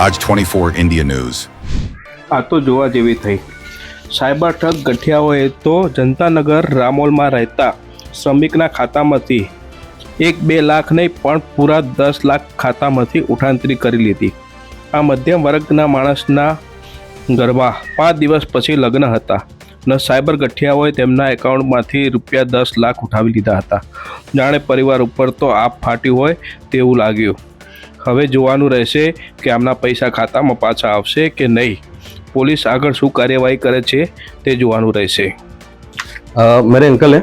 आज 24 India news. આ તો જોવા જેવી થઈ। સાયબર ઠગ ગઠિયાઓએ તો જનતાનગર રામોલમાં રહેતા શ્રમિકના ખાતામાંથી 1-2 લાખ નહીં પણ પૂરા 10 લાખ ખાતામાંથી ઉઠાંતરી કરી લીધી। આ મધ્યમ વર્ગના માણસના ઘરમાં 5 દિવસ પછી લગ્ન હતા અને સાયબર ગઠિયાઓએ તેમના એકાઉન્ટમાંથી રૂપિયા 10 લાખ ઉઠાવી લીધા હતા। જાણે પરિવાર ઉપર તો આપ ફાટ્યું હોય તેવું લાગ્યું। હવે જોવાનું રહેશે કે આમના પૈસા ખાતામાં પાછા આવશે કે નહીં। पुलिस आगे शू कार्यवाही करे छे ते जोवानुं रहेशे। मेरे अंकल हैं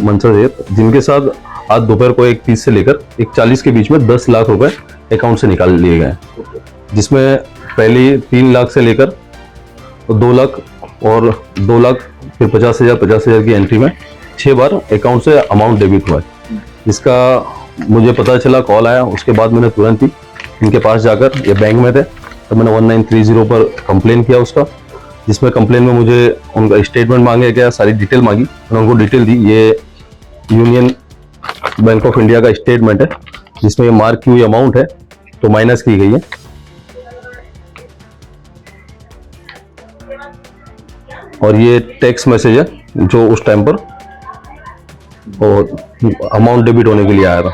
मनसर जेब, जिनके साथ आज दोपहर को 1:30 से लेकर 1:40 के बीच में 10 लाख रुपए अकाउंट से निकाल लिए गए, जिसमें पहली 3 लाख से लेकर 2 लाख और 2 लाख फिर 50,000 की एंट्री में 6 बार अकाउंट से अमाउंट डेबिट हुआ है। जिसका मुझे पता चला, कॉल आया, उसके बाद मैंने तुरंत ही इनके पास जाकर, ये बैंक में थे, तो मैंने 1930 पर कंप्लेन किया उसका, जिसमें कंप्लेन में मुझे उनका स्टेटमेंट मांगे गया, सारी डिटेल मांगी। मैंने उनको डिटेल दी। ये यूनियन बैंक ऑफ इंडिया का स्टेटमेंट है, जिसमें ये मार्क की हुई अमाउंट है तो माइनस की गई है। और ये टैक्स मैसेज है जो उस टाइम पर अमाउंट डेबिट होने के लिए आया था।